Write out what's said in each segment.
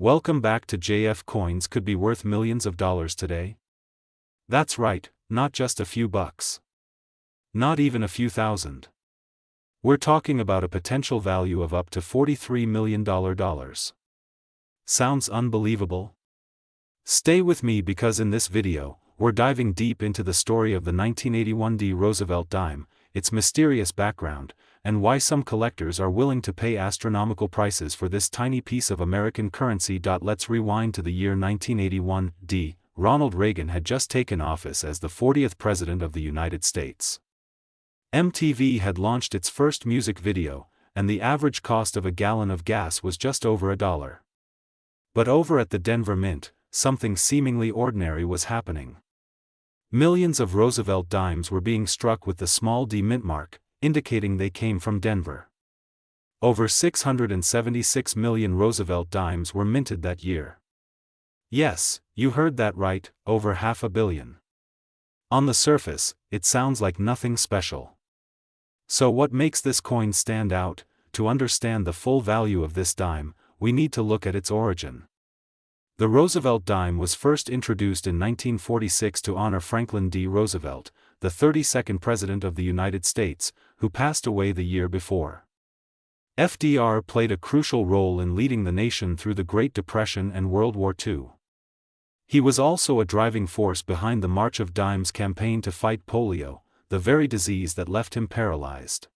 Welcome back to JF Coins could be worth millions of dollars today. That's right, not just a few bucks. Not even a few thousand. We're talking about a potential value of up to $43 million. Sounds unbelievable? Stay with me because in this video, we're diving deep into the story of the 1981 Roosevelt dime, its mysterious background, and why some collectors are willing to pay astronomical prices for this tiny piece of American currency. Let's rewind to the year 1981. Ronald Reagan had just taken office as the 40th President of the United States. MTV had launched its first music video, and the average cost of a gallon of gas was just over $1. But over at the Denver Mint, something seemingly ordinary was happening. Millions of Roosevelt dimes were being struck with the small d mint mark, indicating they came from Denver. Over 676 million Roosevelt dimes were minted that year. Yes, you heard that right, over 500 million. On the surface, it sounds like nothing special. So what makes this coin stand out? To understand the full value of this dime, we need to look at its origin. The Roosevelt dime was first introduced in 1946 to honor Franklin D. Roosevelt, the 32nd President of the United States, who passed away the year before. FDR played a crucial role in leading the nation through the Great Depression and World War II. He was also a driving force behind the March of Dimes campaign to fight polio, the very disease that left him paralyzed.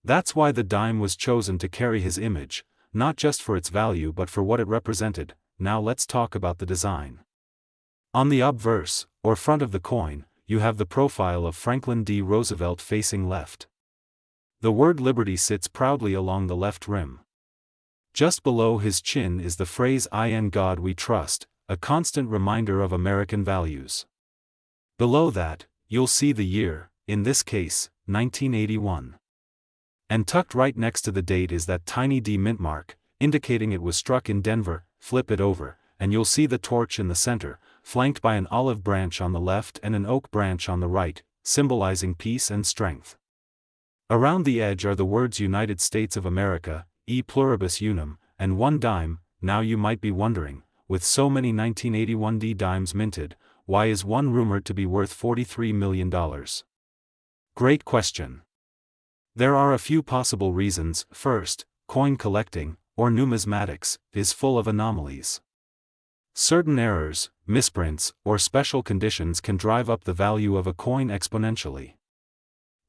That's why the dime was chosen to carry his image, not just for its value but for what it represented. Now let's talk about the design. On the obverse, or front of the coin, you have the profile of Franklin D. Roosevelt facing left. The word liberty sits proudly along the left rim. Just below his chin is the phrase "In God We Trust," a constant reminder of American values. Below that, you'll see the year, in this case, 1981. And tucked right next to the date is that tiny D mint mark, indicating it was struck in Denver. Flip it over, and you'll see the torch in the center, flanked by an olive branch on the left and an oak branch on the right, symbolizing peace and strength. Around the edge are the words United States of America, e pluribus unum, and one dime. Now you might be wondering, with so many 1981 dimes minted, why is one rumored to be worth $43 million? Great question. There are a few possible reasons. First, coin collecting, or numismatics, is full of anomalies. Certain errors, misprints, or special conditions can drive up the value of a coin exponentially.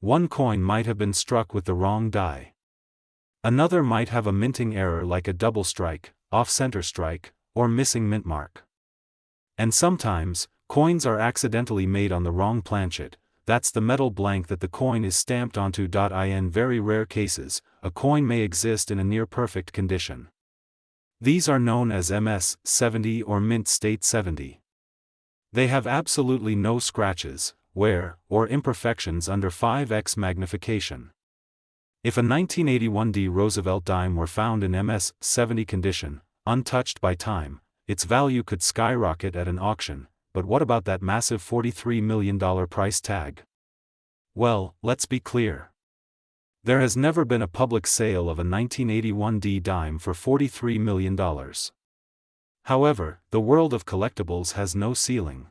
One coin might have been struck with the wrong die. Another might have a minting error like a double strike, off-center strike, or missing mint mark. And sometimes, coins are accidentally made on the wrong planchet. That's the metal blank that the coin is stamped onto. In very rare cases, a coin may exist in a near-perfect condition. These are known as MS 70 or mint state 70. They have absolutely no scratches, wear, or imperfections under 5x magnification. If a 1981 Roosevelt dime were found in MS 70 condition, untouched by time, its value could skyrocket at an auction. But what about that massive $43 million price tag? Well, let's be clear. There has never been a public sale of a 1981 dime for $43 million. However, the world of collectibles has no ceiling.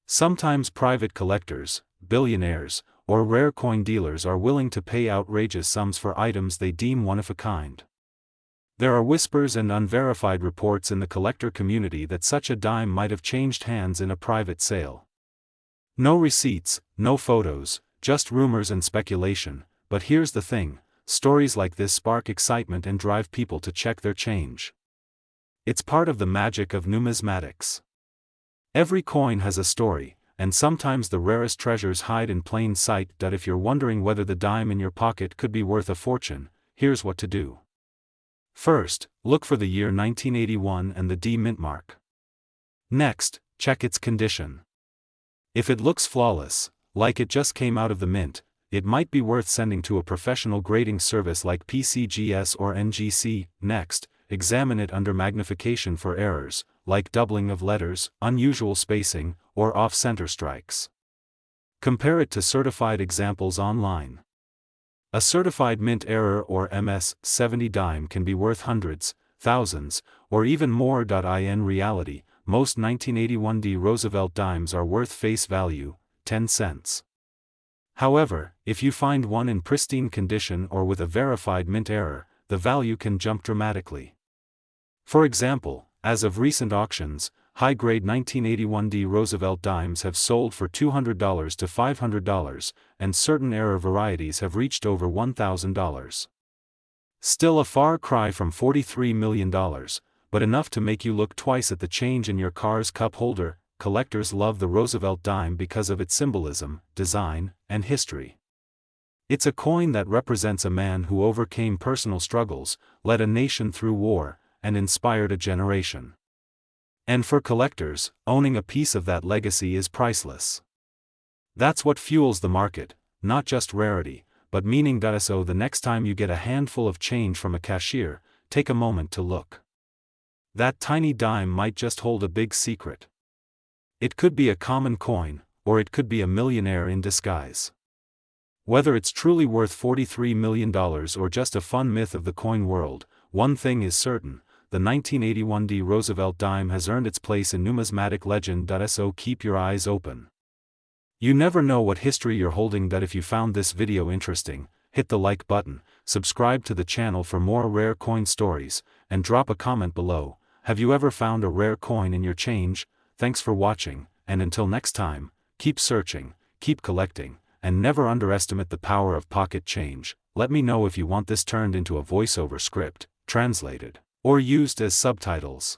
Sometimes private collectors, billionaires, or rare coin dealers are willing to pay outrageous sums for items they deem one of a kind. There are whispers and unverified reports in the collector community that such a dime might have changed hands in a private sale. No receipts, no photos, just rumors and speculation, but here's the thing, stories like this spark excitement and drive people to check their change. It's part of the magic of numismatics. Every coin has a story, and sometimes the rarest treasures hide in plain sight. If you're wondering whether the dime in your pocket could be worth a fortune, here's what to do. First, look for the year 1981 and the D mint mark. Next, check its condition. If it looks flawless, like it just came out of the mint, it might be worth sending to a professional grading service like PCGS or NGC. Next, examine it under magnification for errors, like doubling of letters, unusual spacing, or off-center strikes. Compare it to certified examples online. A certified mint error or MS 70 dime can be worth hundreds, thousands, or even more. In reality, most 1981 Roosevelt dimes are worth face value, 10 cents. However, if you find one in pristine condition or with a verified mint error, the value can jump dramatically. For example, as of recent auctions, high-grade 1981 Roosevelt dimes have sold for $200 to $500, and certain error varieties have reached over $1,000. Still a far cry from $43 million, but enough to make you look twice at the change in your car's cup holder. Collectors love the Roosevelt dime because of its symbolism, design, and history. It's a coin that represents a man who overcame personal struggles, led a nation through war, and inspired a generation. And for collectors, owning a piece of that legacy is priceless. That's what fuels the market, not just rarity, but meaning. So the next time you get a handful of change from a cashier, take a moment to look. That tiny dime might just hold a big secret. It could be a common coin, or it could be a millionaire in disguise. Whether it's truly worth $43 million or just a fun myth of the coin world, one thing is certain: the 1981 Roosevelt dime has earned its place in numismatic legend. So keep your eyes open. You never know what history you're holding. If you found this video interesting, hit the like button, subscribe to the channel for more rare coin stories, and drop a comment below. Have you ever found a rare coin in your change? Thanks for watching, and until next time, keep searching, keep collecting, and never underestimate the power of pocket change. Let me know if you want this turned into a voiceover script, translated, or used as subtitles.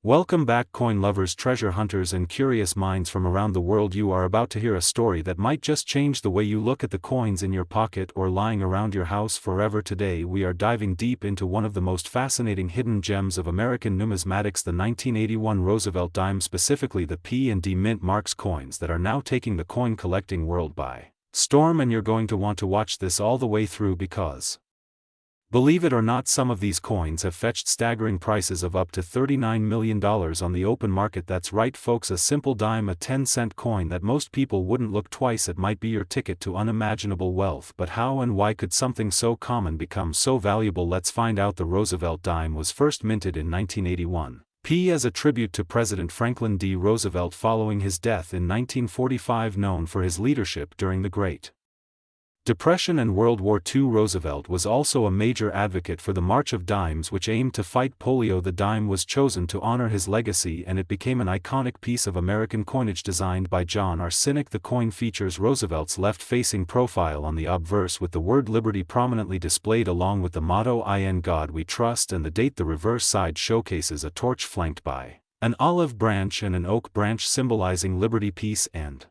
Welcome back, coin lovers, treasure hunters, and curious minds from around the world. You are about to hear a story that might just change the way you look at the coins in your pocket or lying around your house forever. Today we are diving deep into one of the most fascinating hidden gems of American numismatics, the 1981 Roosevelt dime, specifically the P&D mint marks coins that are now taking the coin collecting world by storm. And you're going to want to watch this all the way through because, believe it or not, some of these coins have fetched staggering prices of up to $39 million on the open market. That's right, folks, a simple dime, a 10-cent coin that most people wouldn't look twice at, might be your ticket to unimaginable wealth. But how and why could something so common become so valuable? Let's find out. The Roosevelt dime was first minted in 1981. P as a tribute to President Franklin D. Roosevelt following his death in 1945, known for his leadership during the Great Depression and World War II. Roosevelt was also a major advocate for the March of Dimes, which aimed to fight polio. The dime was chosen to honor his legacy, and it became an iconic piece of American coinage designed by John R. Cynic. The coin features Roosevelt's left-facing profile on the obverse with the word liberty prominently displayed along with the motto "In God We Trust" and the date. The reverse side showcases a torch flanked by an olive branch and an oak branch symbolizing liberty, peace, and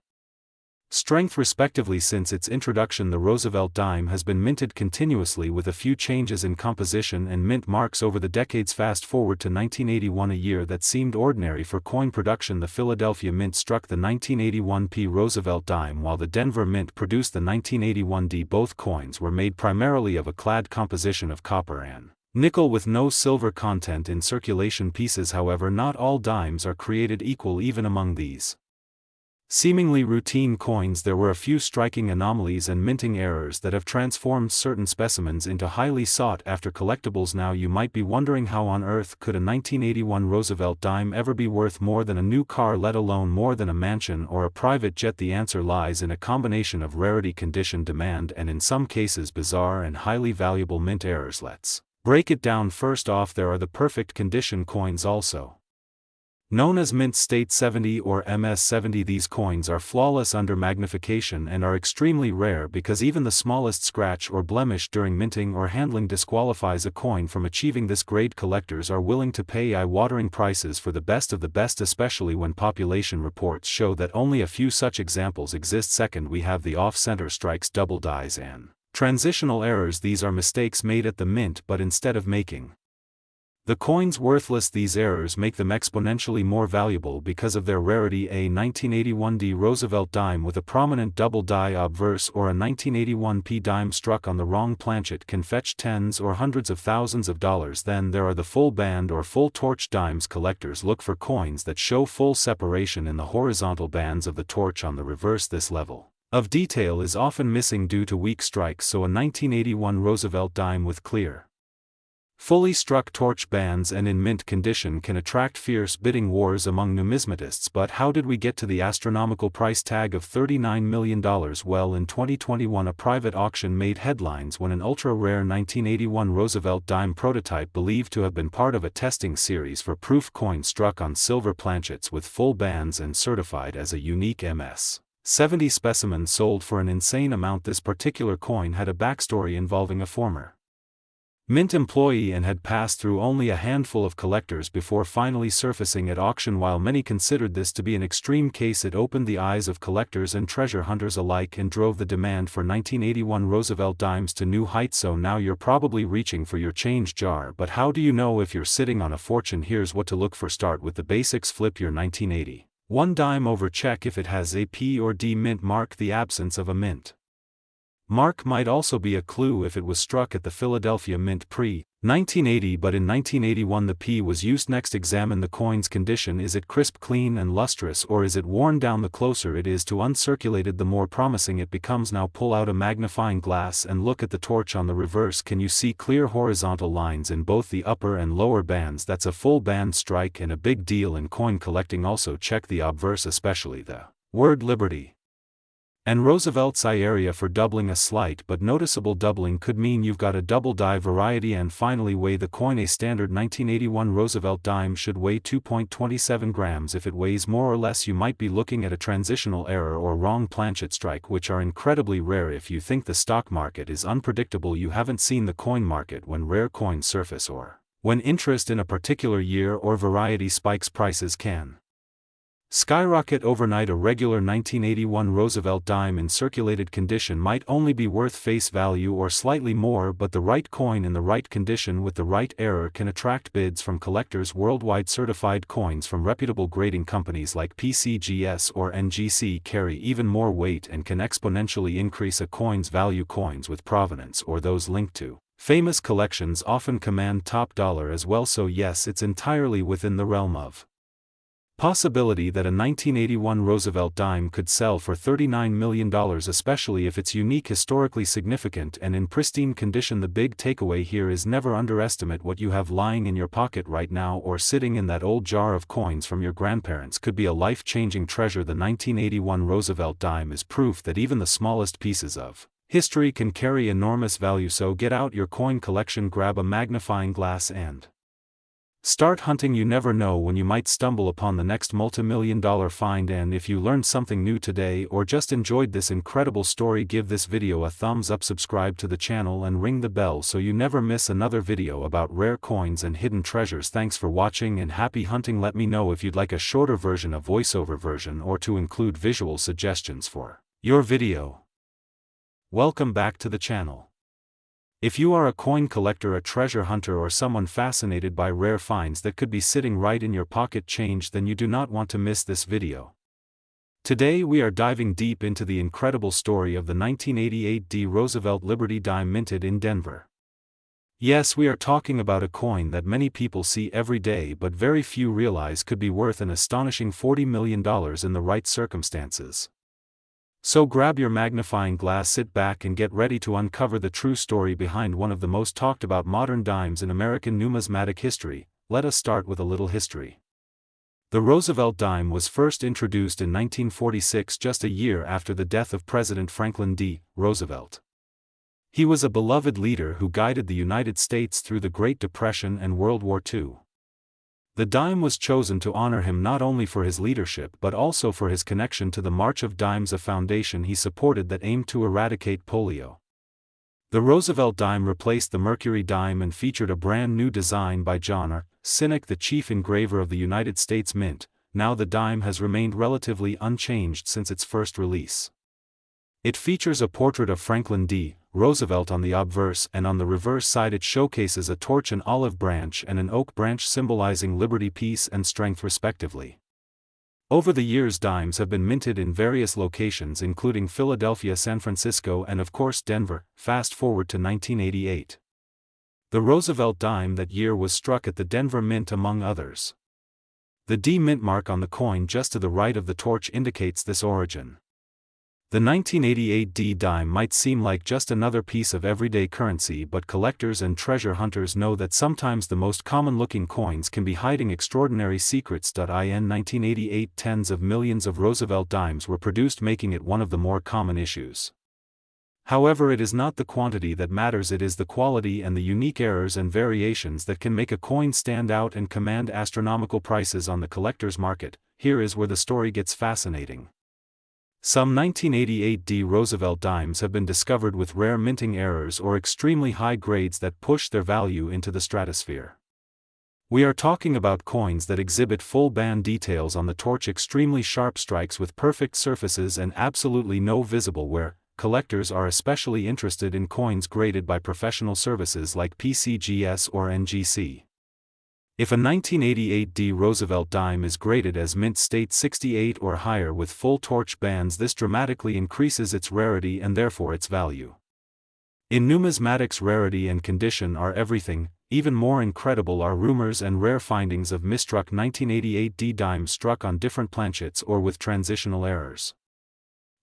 strength respectively. Since its introduction, the Roosevelt dime has been minted continuously with a few changes in composition and mint marks over the decades. Fast forward to 1981, a year that seemed ordinary for coin production. The Philadelphia Mint struck the 1981 P Roosevelt dime while the Denver Mint produced the 1981 D. Both coins were made primarily of a clad composition of copper and nickel with no silver content in circulation pieces. However, not all dimes are created equal. Even among these seemingly routine coins, there were a few striking anomalies and minting errors that have transformed certain specimens into highly sought-after collectibles. Now you might be wondering, how on earth could a 1981 Roosevelt dime ever be worth more than a new car, let alone more than a mansion or a private jet? The answer lies in a combination of rarity, condition, demand, and in some cases bizarre and highly valuable mint errors. Let's break it down. First off, there are the perfect condition coins, also known as Mint State 70 or MS-70. These coins are flawless under magnification and are extremely rare because even the smallest scratch or blemish during minting or handling disqualifies a coin from achieving this grade. Collectors are willing to pay eye-watering prices for the best of the best, especially when population reports show that only a few such examples exist. Second, we have the off-center strikes, double dies, and transitional errors. These are mistakes made at the mint, but instead of making the coins worthless, these errors make them exponentially more valuable because of their rarity. A 1981 D Roosevelt dime with a prominent double die obverse or a 1981 P dime struck on the wrong planchet can fetch tens or hundreds of thousands of dollars. Then there are the full band or full torch dimes. Collectors look for coins that show full separation in the horizontal bands of the torch on the reverse. This level of detail is often missing due to weak strikes, so a 1981 Roosevelt dime with clear Fully struck torch bands and in mint condition can attract fierce bidding wars among numismatists, but how did we get to the astronomical price tag of $39 million? Well, in 2021 a private auction made headlines when an ultra-rare 1981 Roosevelt dime prototype believed to have been part of a testing series for proof coin struck on silver planchets with full bands and certified as a unique MS. 70 specimen sold for an insane amount. This particular coin had a backstory involving a former mint employee and had passed through only a handful of collectors before finally surfacing at auction. While many considered this to be an extreme case, it opened the eyes of collectors and treasure hunters alike and drove the demand for 1981 Roosevelt dimes to new heights. So now you're probably reaching for your change jar, but how do you know if you're sitting on a fortune? Here's what to look for. Start with the basics. Flip your 1981 dime over. Check if it has a P or D mint mark. The absence of a mint mark might also be a clue if it was struck at the Philadelphia Mint pre-1980 but in 1981 the P was used. Next, examine the coin's condition. Is it crisp, clean and lustrous, or is it worn down? The closer it is to uncirculated the more promising it becomes. Now pull out a magnifying glass and look at the torch on the reverse. Can you see clear horizontal lines in both the upper and lower bands? That's a full band strike and a big deal in coin collecting. Also check the obverse, especially the word Liberty and Roosevelt's eye area for doubling. A slight but noticeable doubling could mean you've got a double die variety. And finally, weigh the coin. A standard 1981 Roosevelt dime should weigh 2.27 grams. If it weighs more or less, you might be looking at a transitional error or wrong planchet strike, which are incredibly rare. If you think the stock market is unpredictable, you haven't seen the coin market. When rare coins surface or when interest in a particular year or variety spikes, prices can skyrocket overnight. A regular 1981 Roosevelt dime in circulated condition might only be worth face value or slightly more, but the right coin in the right condition with the right error can attract bids from collectors worldwide. Certified coins from reputable grading companies like PCGS or NGC carry even more weight and can exponentially increase a coin's value. Coins with provenance or those linked to famous collections often command top dollar as well. So yes, it's entirely within the realm of possibility that a 1981 Roosevelt dime could sell for $39 million, especially if it's unique, historically significant and in pristine condition. The big takeaway here is never underestimate what you have lying in your pocket right now or sitting in that old jar of coins from your grandparents. Could be a life-changing treasure. The 1981 Roosevelt dime is proof that even the smallest pieces of history can carry enormous value. So get out your coin collection, grab a magnifying glass and start hunting. You never know when you might stumble upon the next multi-million-dollar find. And if you learned something new today or just enjoyed this incredible story, give this video a thumbs up, subscribe to the channel and ring the bell so you never miss another video about rare coins and hidden treasures. Thanks for watching and happy hunting. Let me know if you'd like a shorter version, a voiceover version, or to include visual suggestions for your video. Welcome back to the channel. If you are a coin collector, a treasure hunter, or someone fascinated by rare finds that could be sitting right in your pocket change, then you do not want to miss this video. Today we are diving deep into the incredible story of the 1988 D Roosevelt Liberty dime minted in Denver. Yes, we are talking about a coin that many people see every day but very few realize could be worth an astonishing $40 million in the right circumstances. So grab your magnifying glass, sit back and get ready to uncover the true story behind one of the most talked about modern dimes in American numismatic history. Let us start with a little history. The Roosevelt dime was first introduced in 1946, just a year after the death of President Franklin D. Roosevelt. He was a beloved leader who guided the United States through the Great Depression and World War II. The dime was chosen to honor him not only for his leadership but also for his connection to the March of Dimes, a foundation he supported that aimed to eradicate polio. The Roosevelt dime replaced the Mercury dime and featured a brand new design by John R. Sinek, the chief engraver of the United States Mint. Now the dime has remained relatively unchanged since its first release. It features a portrait of Franklin D. Roosevelt on the obverse, and on the reverse side it showcases a torch, an olive branch and an oak branch symbolizing liberty, peace and strength respectively. Over the years, dimes have been minted in various locations including Philadelphia, San Francisco and of course Denver. Fast forward to 1988. The Roosevelt dime that year was struck at the Denver Mint among others. The D mint mark on the coin just to the right of the torch indicates this origin. The 1988 D dime might seem like just another piece of everyday currency, but collectors and treasure hunters know that sometimes the most common-looking coins can be hiding extraordinary secrets. In 1988, tens of millions of Roosevelt dimes were produced, making it one of the more common issues. However, it is not the quantity that matters, it is the quality and the unique errors and variations that can make a coin stand out and command astronomical prices on the collector's market. Here is where the story gets fascinating. Some 1988 D Roosevelt dimes have been discovered with rare minting errors or extremely high grades that push their value into the stratosphere. We are talking about coins that exhibit full band details on the torch, extremely sharp strikes with perfect surfaces and absolutely no visible wear. Collectors are especially interested in coins graded by professional services like PCGS or NGC. If a 1988 D Roosevelt dime is graded as mint state 68 or higher with full torch bands, this dramatically increases its rarity and therefore its value. In numismatics, rarity and condition are everything. Even more incredible are rumors and rare findings of misstruck 1988 D dimes struck on different planchets or with transitional errors.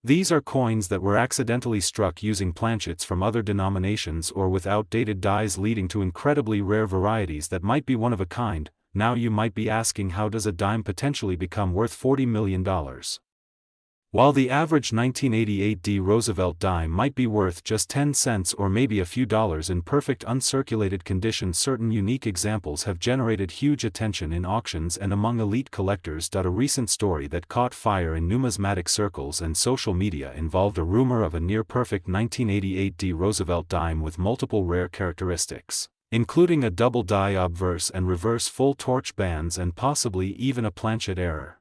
These are coins that were accidentally struck using planchets from other denominations or with outdated dies, leading to incredibly rare varieties that might be one of a kind. Now you might be asking, how does a dime potentially become worth $40 million? While the average 1988 D Roosevelt dime might be worth just 10 cents or maybe a few dollars in perfect uncirculated condition, certain unique examples have generated huge attention in auctions and among elite collectors. A recent story that caught fire in numismatic circles and social media involved a rumor of a near-perfect 1988 D Roosevelt dime with multiple rare characteristics, including a double die obverse and reverse full torch bands and possibly even a planchet error.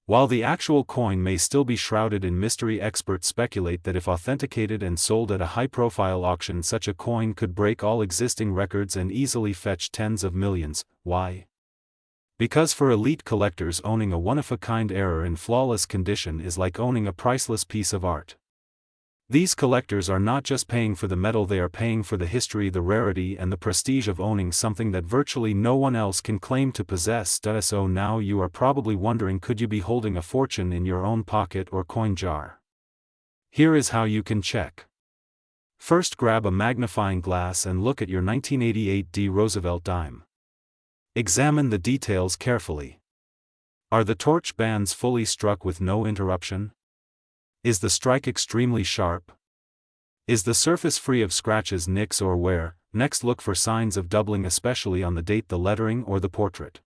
While the actual coin may still be shrouded in mystery, experts speculate that if authenticated and sold at a high-profile auction, such a coin could break all existing records and easily fetch tens of millions. Why? Because for elite collectors, owning a one-of-a-kind error in flawless condition is like owning a priceless piece of art. These collectors are not just paying for the metal, they are paying for the history, the rarity and the prestige of owning something that virtually no one else can claim to possess. So now you are probably wondering, could you be holding a fortune in your own pocket or coin jar? Here is how you can check. First, grab a magnifying glass and look at your 1988 D Roosevelt dime. Examine the details carefully. Are the torch bands fully struck with no interruption? Is the strike extremely sharp? Is the surface free of scratches, nicks or wear? Next, look for signs of doubling, especially on the date, the lettering or the portrait.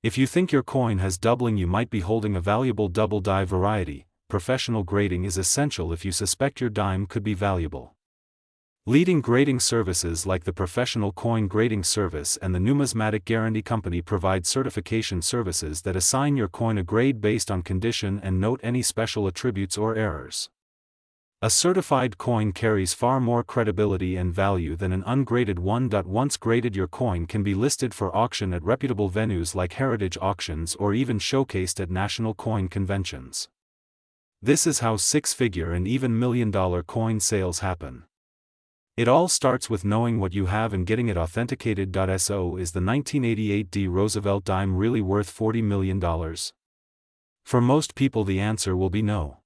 If you think your coin has doubling, you might be holding a valuable double die variety. Professional grading is essential if you suspect your dime could be valuable. Leading grading services like the Professional Coin Grading Service and the Numismatic Guarantee Company provide certification services that assign your coin a grade based on condition and note any special attributes or errors. A certified coin carries far more credibility and value than an ungraded one. Once graded, your coin can be listed for auction at reputable venues like heritage auctions or even showcased at national coin conventions. This is how six-figure and even million-dollar coin sales happen. It all starts with knowing what you have and getting it authenticated. So is the 1988 D Roosevelt dime really worth $40 million? For most people the answer will be no.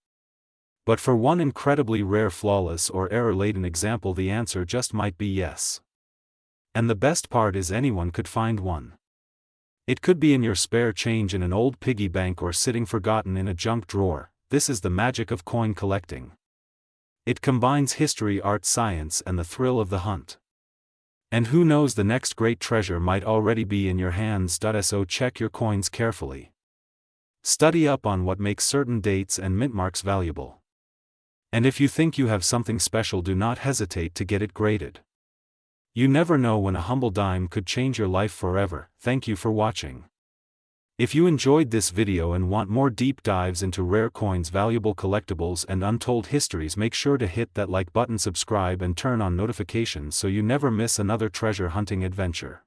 But for one incredibly rare, flawless or error-laden example, the answer just might be yes. And the best part is, anyone could find one. It could be in your spare change in an old piggy bank or sitting forgotten in a junk drawer. This is the magic of coin collecting. It combines history, art, science, and the thrill of the hunt. And who knows, the next great treasure might already be in your hands. So check your coins carefully. Study up on what makes certain dates and mint marks valuable. And if you think you have something special, do not hesitate to get it graded. You never know when a humble dime could change your life forever. Thank you for watching. If you enjoyed this video and want more deep dives into rare coins, valuable collectibles, and untold histories, make sure to hit that like button, subscribe, and turn on notifications so you never miss another treasure hunting adventure.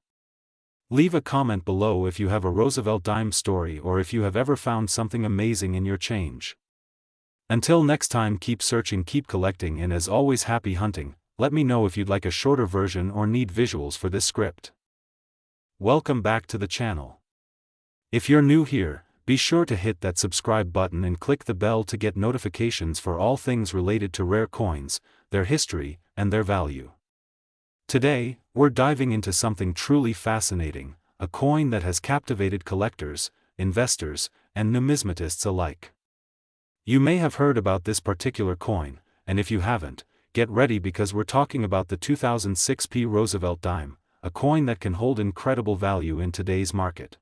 Leave a comment below if you have a Roosevelt dime story or if you have ever found something amazing in your change. Until next time, keep searching, keep collecting, and as always, happy hunting. Let me know if you'd like a shorter version or need visuals for this script. Welcome back to the channel. If you're new here, be sure to hit that subscribe button and click the bell to get notifications for all things related to rare coins, their history, and their value. Today, we're diving into something truly fascinating, a coin that has captivated collectors, investors, and numismatists alike. You may have heard about this particular coin, and if you haven't, get ready because we're talking about the 2006 Roosevelt dime, a coin that can hold incredible value in today's market.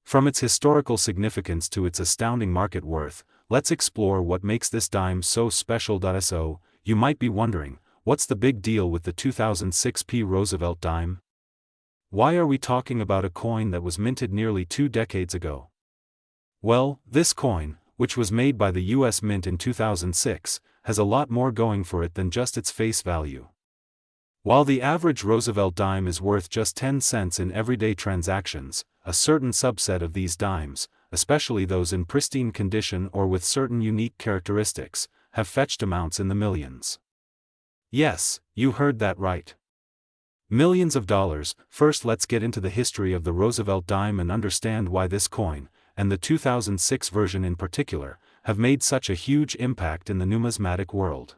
From its historical significance to its astounding market worth, let's explore what makes this dime so special. So, you might be wondering, what's the big deal with the 2006 Roosevelt dime? Why are we talking about a coin that was minted nearly 2 decades ago? Well, this coin, which was made by the US Mint in 2006, has a lot more going for it than just its face value. While the average Roosevelt dime is worth just 10 cents in everyday transactions, a certain subset of these dimes, especially those in pristine condition or with certain unique characteristics, have fetched amounts in the millions. Yes, you heard that right. Millions of dollars. First, let's get into the history of the Roosevelt dime and understand why this coin, and the 2006 version in particular, have made such a huge impact in the numismatic world.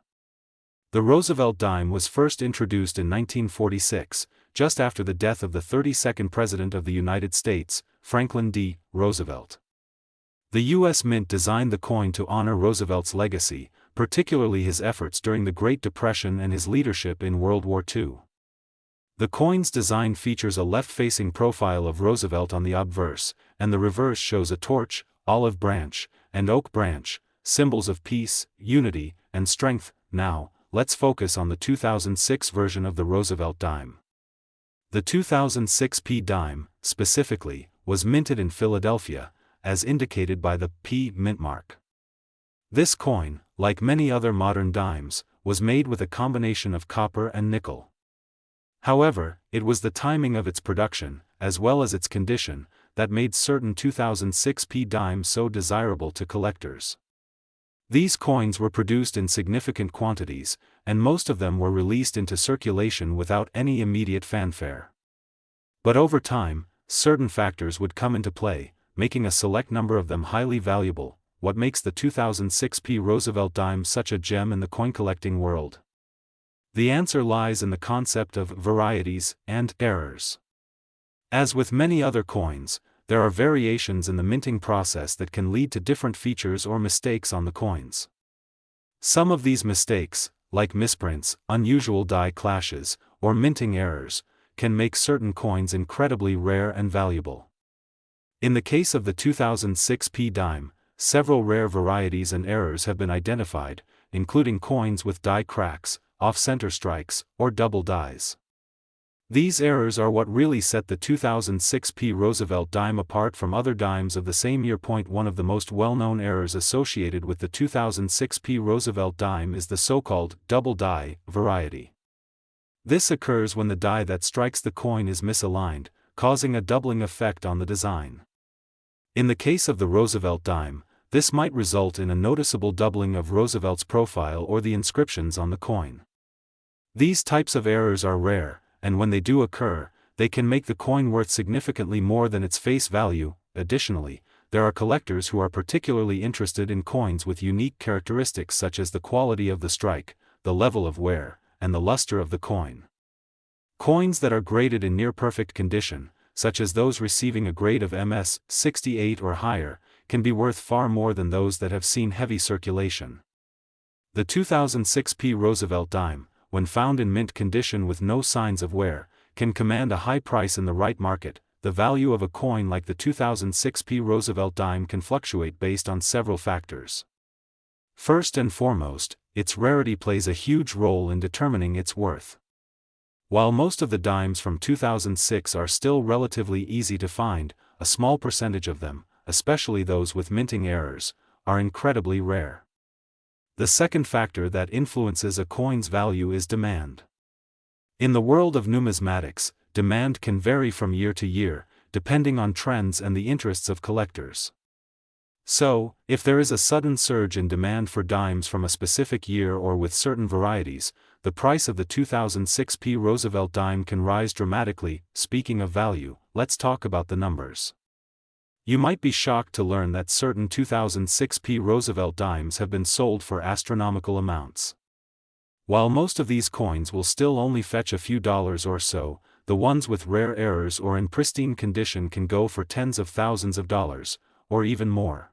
The Roosevelt dime was first introduced in 1946, just after the death of the 32nd President of the United States, Franklin D. Roosevelt. The U.S. Mint designed the coin to honor Roosevelt's legacy, particularly his efforts during the Great Depression and his leadership in World War II. The coin's design features a left-facing profile of Roosevelt on the obverse, and the reverse shows a torch, olive branch, and oak branch, symbols of peace, unity, and strength. Now, let's focus on the 2006 version of the Roosevelt dime. The 2006 dime, specifically, was minted in Philadelphia, as indicated by the P mint mark. This coin, like many other modern dimes, was made with a combination of copper and nickel. However, it was the timing of its production, as well as its condition, that made certain 2006 dimes so desirable to collectors. These coins were produced in significant quantities, and most of them were released into circulation without any immediate fanfare. But over time, certain factors would come into play, making a select number of them highly valuable. What makes the 2006 Roosevelt dime such a gem in the coin collecting world? The answer lies in the concept of varieties and errors. As with many other coins, there are variations in the minting process that can lead to different features or mistakes on the coins. Some of these mistakes, like misprints, unusual die clashes, or minting errors, can make certain coins incredibly rare and valuable. In the case of the 2006 dime, several rare varieties and errors have been identified, including coins with die cracks, off-center strikes, or double dies. These errors are what really set the 2006 Roosevelt dime apart from other dimes of the same year. One of the most well-known errors associated with the 2006 Roosevelt dime is the so-called double die variety. This occurs when the die that strikes the coin is misaligned, causing a doubling effect on the design. In the case of the Roosevelt dime, this might result in a noticeable doubling of Roosevelt's profile or the inscriptions on the coin. These types of errors are rare, and when they do occur, they can make the coin worth significantly more than its face value. Additionally, there are collectors who are particularly interested in coins with unique characteristics such as the quality of the strike, the level of wear, and the luster of the coin. Coins that are graded in near-perfect condition, such as those receiving a grade of MS 68 or higher, can be worth far more than those that have seen heavy circulation. The 2006 Roosevelt dime, when found in mint condition with no signs of wear, can command a high price in the right market. The value of a coin like the 2006 Roosevelt dime can fluctuate based on several factors. First and foremost, its rarity plays a huge role in determining its worth. While most of the dimes from 2006 are still relatively easy to find, a small percentage of them, especially those with minting errors, are incredibly rare. The second factor that influences a coin's value is demand. In the world of numismatics, demand can vary from year to year, depending on trends and the interests of collectors. So, if there is a sudden surge in demand for dimes from a specific year or with certain varieties, the price of the 2006 Roosevelt dime can rise dramatically. Speaking of value, let's talk about the numbers. You might be shocked to learn that certain 2006 Roosevelt dimes have been sold for astronomical amounts. While most of these coins will still only fetch a few dollars or so, the ones with rare errors or in pristine condition can go for tens of thousands of dollars, or even more.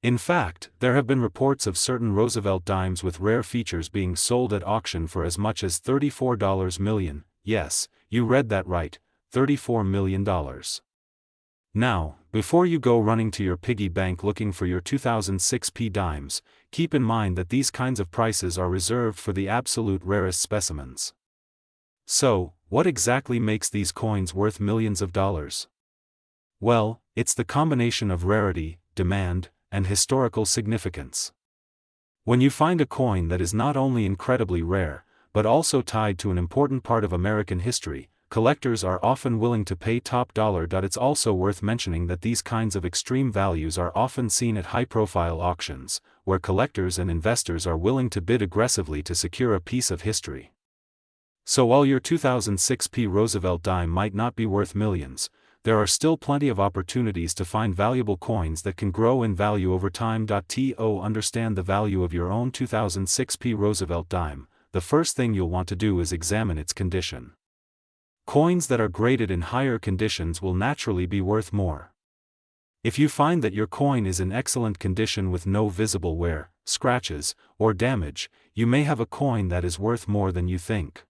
In fact, there have been reports of certain Roosevelt dimes with rare features being sold at auction for as much as $34 million. Yes, you read that right, $34 million. Now, before you go running to your piggy bank looking for your 2006 dimes, keep in mind that these kinds of prices are reserved for the absolute rarest specimens. So, what exactly makes these coins worth millions of dollars? Well, it's the combination of rarity, demand, and historical significance. When you find a coin that is not only incredibly rare, but also tied to an important part of American history, collectors are often willing to pay top dollar. It's also worth mentioning that these kinds of extreme values are often seen at high-profile auctions, where collectors and investors are willing to bid aggressively to secure a piece of history. So while your 2006 Roosevelt dime might not be worth millions, there are still plenty of opportunities to find valuable coins that can grow in value over time. To understand the value of your own 2006 Roosevelt dime, the first thing you'll want to do is examine its condition. Coins that are graded in higher conditions will naturally be worth more. If you find that your coin is in excellent condition with no visible wear, scratches, or damage, you may have a coin that is worth more than you think.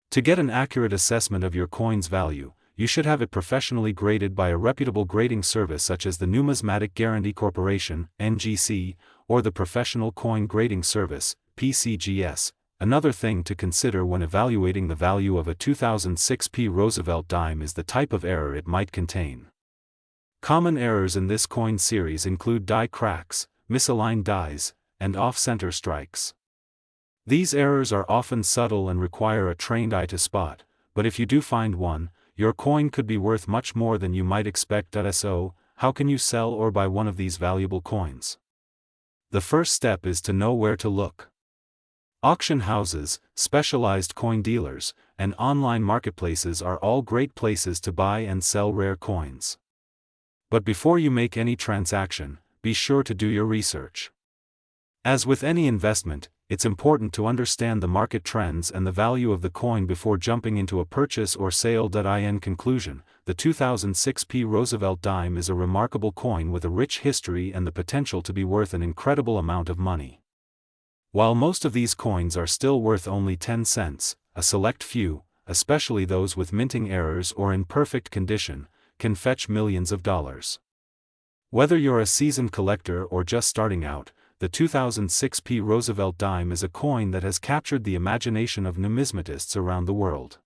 To get an accurate assessment of your coin's value, you should have it professionally graded by a reputable grading service such as the Numismatic Guarantee Corporation, NGC, or the Professional Coin Grading Service, PCGS. Another thing to consider when evaluating the value of a 2006 Roosevelt dime is the type of error it might contain. Common errors in this coin series include die cracks, misaligned dies, and off-center strikes. These errors are often subtle and require a trained eye to spot, but if you do find one, your coin could be worth much more than you might expect. So, how can you sell or buy one of these valuable coins? The first step is to know where to look. Auction houses, specialized coin dealers, and online marketplaces are all great places to buy and sell rare coins. But before you make any transaction, be sure to do your research. As with any investment, it's important to understand the market trends and the value of the coin before jumping into a purchase or sale. In conclusion, the 2006 Roosevelt dime is a remarkable coin with a rich history and the potential to be worth an incredible amount of money. While most of these coins are still worth only 10 cents, a select few, especially those with minting errors or in perfect condition, can fetch millions of dollars. Whether you're a seasoned collector or just starting out, the 2006 Roosevelt dime is a coin that has captured the imagination of numismatists around the world.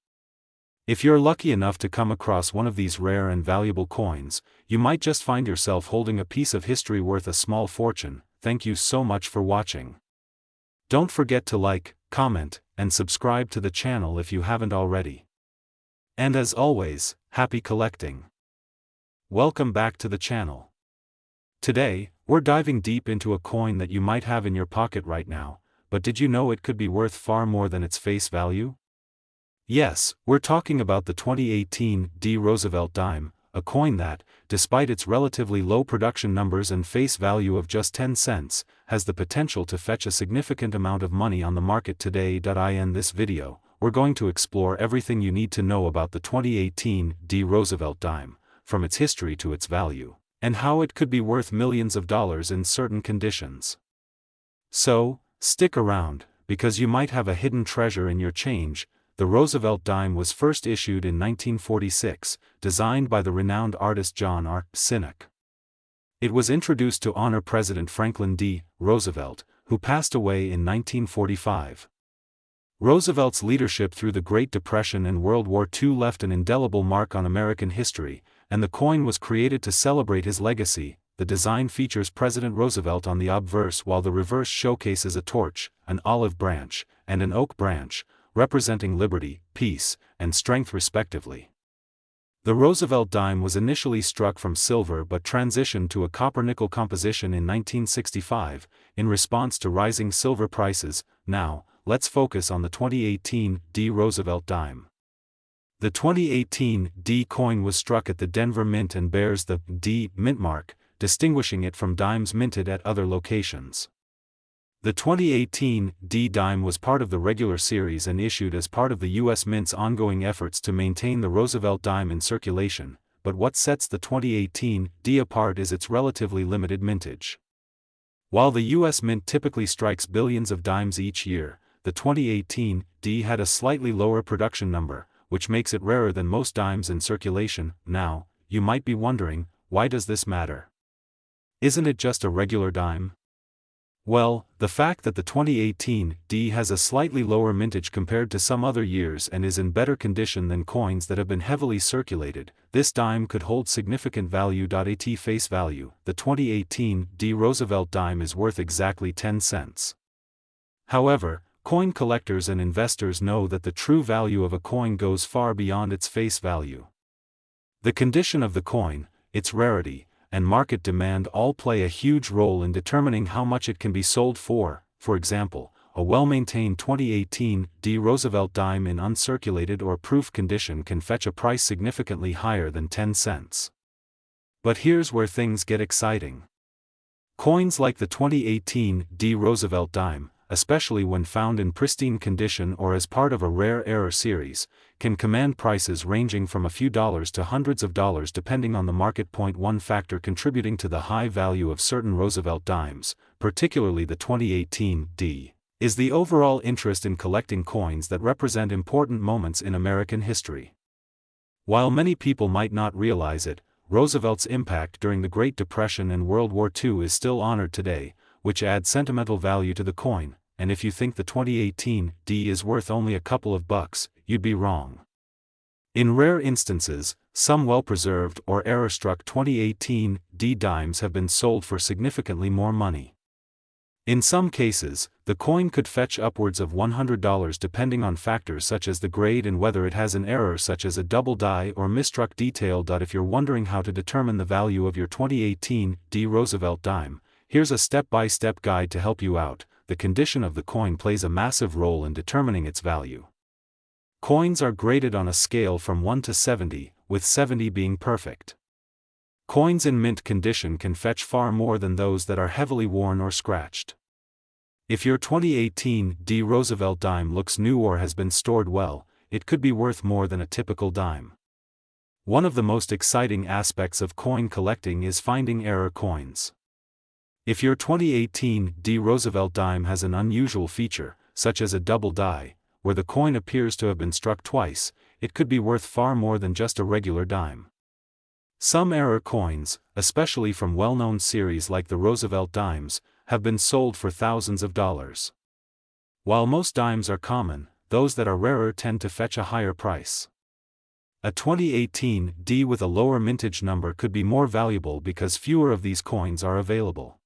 If you're lucky enough to come across one of these rare and valuable coins, you might just find yourself holding a piece of history worth a small fortune. Thank you so much for watching. Don't forget to like, comment, and subscribe to the channel if you haven't already. And as always, happy collecting. Welcome back to the channel. Today, we're diving deep into a coin that you might have in your pocket right now, but did you know it could be worth far more than its face value? Yes, we're talking about the 2018 Roosevelt dime, a coin that, despite its relatively low production numbers and face value of just 10 cents, has the potential to fetch a significant amount of money on the market today. In this video, we're going to explore everything you need to know about the 2018 Roosevelt dime, from its history to its value, and how it could be worth millions of dollars in certain conditions. So, stick around, because you might have a hidden treasure in your change. The Roosevelt dime was first issued in 1946, designed by the renowned artist John R. Sinek. It was introduced to honor President Franklin D. Roosevelt, who passed away in 1945. Roosevelt's leadership through the Great Depression and World War II left an indelible mark on American history, and the coin was created to celebrate his legacy. The design features President Roosevelt on the obverse, while the reverse showcases a torch, an olive branch, and an oak branch, representing liberty, peace, and strength respectively. The Roosevelt dime was initially struck from silver but transitioned to a copper-nickel composition in 1965, in response to rising silver prices. Now, let's focus on the 2018 Roosevelt dime. The 2018 D coin was struck at the Denver Mint and bears the D mint mark, distinguishing it from dimes minted at other locations. The 2018 D dime was part of the regular series and issued as part of the U.S. Mint's ongoing efforts to maintain the Roosevelt dime in circulation, but what sets the 2018 D apart is its relatively limited mintage. While the U.S. Mint typically strikes billions of dimes each year, the 2018 D had a slightly lower production number, which makes it rarer than most dimes in circulation. Now, you might be wondering, why does this matter? Isn't it just a regular dime? Well, the fact that the 2018 D has a slightly lower mintage compared to some other years and is in better condition than coins that have been heavily circulated, this dime could hold significant value. At face value, the 2018 D Roosevelt dime is worth exactly 10 cents. However, coin collectors and investors know that the true value of a coin goes far beyond its face value. The condition of the coin, its rarity, and market demand all play a huge role in determining how much it can be sold for. For example, a well-maintained 2018 D Roosevelt dime in uncirculated or proof condition can fetch a price significantly higher than 10 cents. But here's where things get exciting. Coins like the 2018 D Roosevelt dime, especially when found in pristine condition or as part of a rare error series, can command prices ranging from a few dollars to hundreds of dollars depending on the market. One factor contributing to the high value of certain Roosevelt dimes, particularly the 2018 D, is the overall interest in collecting coins that represent important moments in American history. While many people might not realize it, Roosevelt's impact during the Great Depression and World War II is still honored today, which adds sentimental value to the coin. And if you think the 2018 D is worth only a couple of bucks, you'd be wrong. In rare instances, some well-preserved or error-struck 2018 D dimes have been sold for significantly more money. In some cases, the coin could fetch upwards of $100 depending on factors such as the grade and whether it has an error such as a double die or misstruck detail. If you're wondering how to determine the value of your 2018 D Roosevelt dime, here's a step-by-step guide to help you out. The condition of the coin plays a massive role in determining its value. Coins are graded on a scale from 1 to 70, with 70 being perfect. Coins in mint condition can fetch far more than those that are heavily worn or scratched. If your 2018 D Roosevelt dime looks new or has been stored well, it could be worth more than a typical dime. One of the most exciting aspects of coin collecting is finding error coins. If your 2018 D Roosevelt dime has an unusual feature, such as a double die, where the coin appears to have been struck twice, it could be worth far more than just a regular dime. Some error coins, especially from well-known series like the Roosevelt dimes, have been sold for thousands of dollars. While most dimes are common, those that are rarer tend to fetch a higher price. A 2018 D with a lower mintage number could be more valuable because fewer of these coins are available.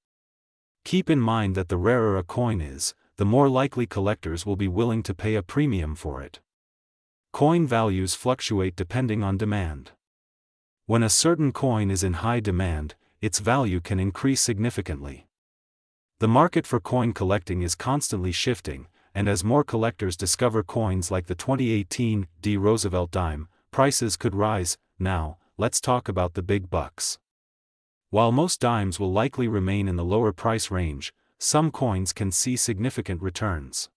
Keep in mind that the rarer a coin is, the more likely collectors will be willing to pay a premium for it. Coin values fluctuate depending on demand. When a certain coin is in high demand, its value can increase significantly. The market for coin collecting is constantly shifting, and as more collectors discover coins like the 2018 D Roosevelt dime, prices could rise. Now, let's talk about the big bucks. While most dimes will likely remain in the lower price range, some coins can see significant returns.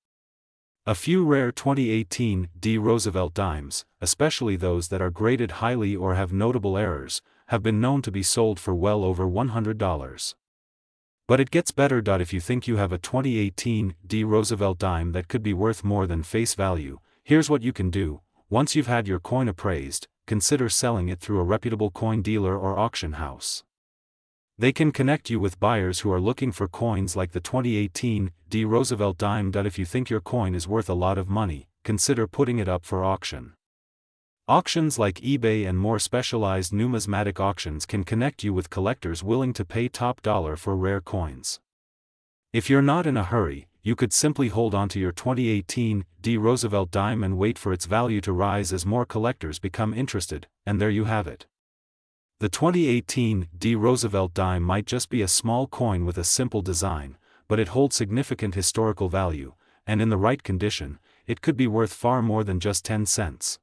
A few rare 2018 D Roosevelt dimes, especially those that are graded highly or have notable errors, have been known to be sold for well over $100. But it gets better. If you think you have a 2018 D Roosevelt dime that could be worth more than face value, here's what you can do. Once you've had your coin appraised, consider selling it through a reputable coin dealer or auction house. They can connect you with buyers who are looking for coins like the 2018 D Roosevelt dime. If you think your coin is worth a lot of money, consider putting it up for auction. Auctions like eBay and more specialized numismatic auctions can connect you with collectors willing to pay top dollar for rare coins. If you're not in a hurry, you could simply hold onto your 2018 D Roosevelt dime and wait for its value to rise as more collectors become interested, and there you have it. The 2018 D Roosevelt dime might just be a small coin with a simple design, but it holds significant historical value, and in the right condition, it could be worth far more than just 10 cents.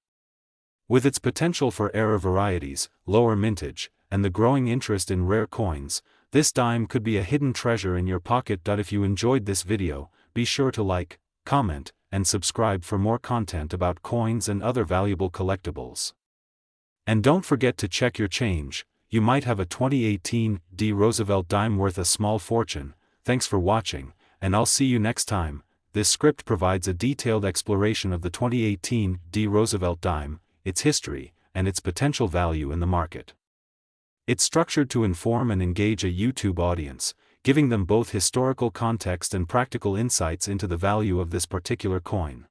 With its potential for error varieties, lower mintage, and the growing interest in rare coins, this dime could be a hidden treasure in your pocket. If you enjoyed this video, be sure to like, comment, and subscribe for more content about coins and other valuable collectibles. And don't forget to check your change. You might have a 2018 Roosevelt dime worth a small fortune. Thanks for watching, and I'll see you next time. This script provides a detailed exploration of the 2018 Roosevelt dime, its history, and its potential value in the market. It's structured to inform and engage a YouTube audience, giving them both historical context and practical insights into the value of this particular coin.